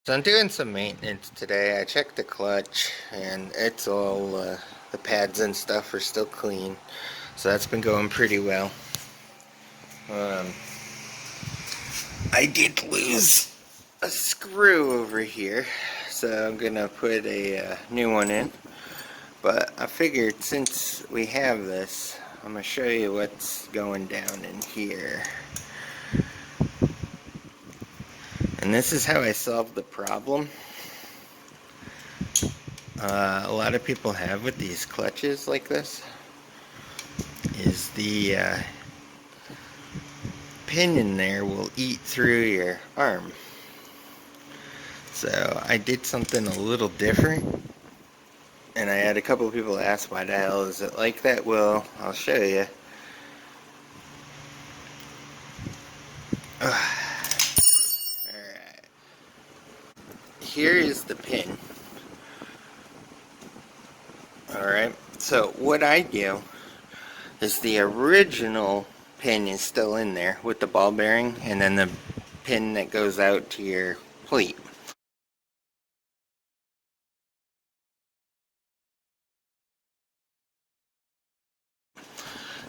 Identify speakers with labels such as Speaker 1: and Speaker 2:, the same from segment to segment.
Speaker 1: So I'm doing some maintenance today. I checked the clutch and it's all, the pads and stuff are still clean. So that's been going pretty well. Um, I did lose a screw over here. So I'm gonna put a new one in. But I figured since we have this, I'm gonna show you what's going down in here. And this is how I solved the problem. A lot of people have with these clutches like this is the pin in there will eat through your arm. So I did something a little different, and I had a couple of people ask why the hell is it like that. Well, I'll show you. Alright, here is the pin. Alright, so what I do is the original pin is still in there with the ball bearing, and then the pin that goes out to your plate.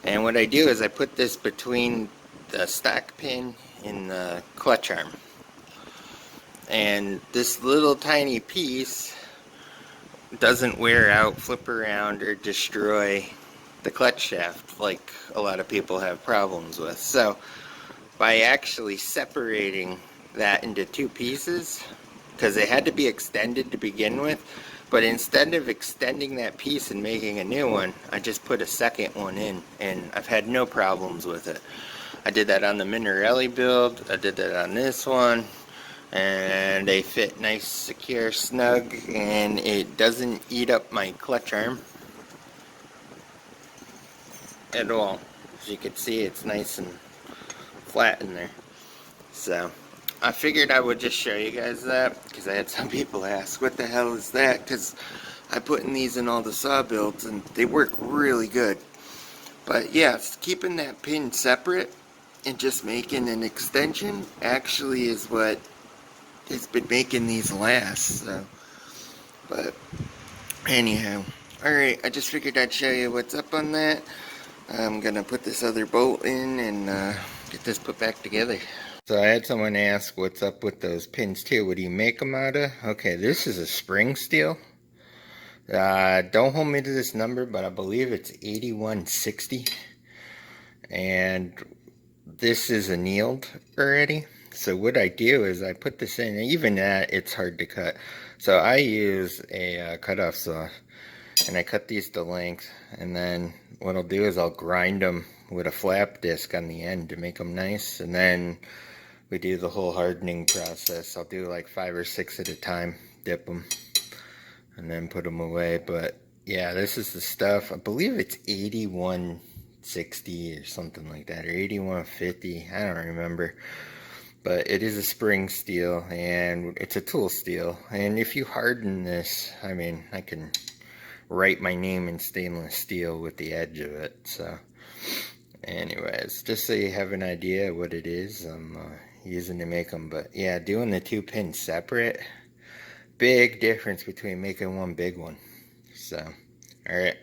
Speaker 1: And what I do is I put this between the stock pin and the clutch arm. And this little tiny piece doesn't wear out, flip around, or destroy the clutch shaft like a lot of people have problems with. So by actually separating that into two pieces, because it had to be extended to begin with, but instead of extending that piece and making a new one, I just put a second one in, and I've had no problems with it. I did that on the Minarelli build, I did that on this one, and they fit nice, secure, snug, and it doesn't eat up my clutch arm at all. As you can see, it's nice and flat in there. So I figured I would just show you guys that, because I had some people ask, what the hell is that? Because I put in these in all the saw builds and they work really good. But yeah, keeping that pin separate and just making an extension actually is what has been making these last. So, but anyhow, alright, I just figured I'd show you what's up on that. I'm gonna put this other bolt in and get this put back together. So I had someone ask what's up with those pins too. What do you make them out of? Okay, this is a spring steel. Don't hold me to this number, but I believe it's 8160. And this is annealed already. So what I do is I put this in, and even that, it's hard to cut. So I use a cutoff saw, and I cut these to length, and then what I'll do is I'll grind them with a flap disc on the end to make them nice, and then we do the whole hardening process. I'll do like 5 or 6 at a time, dip them, and then put them away. But yeah, this is the stuff. I believe it's 8160 or something like that, or 8150. I don't remember. But it is a spring steel, and it's a tool steel. And if you harden this, I mean, I can write my name in stainless steel with the edge of it. So anyways, just so you have an idea what it is I'm using to make them. But yeah, doing the two pins separate, big difference between making one big one. So alright.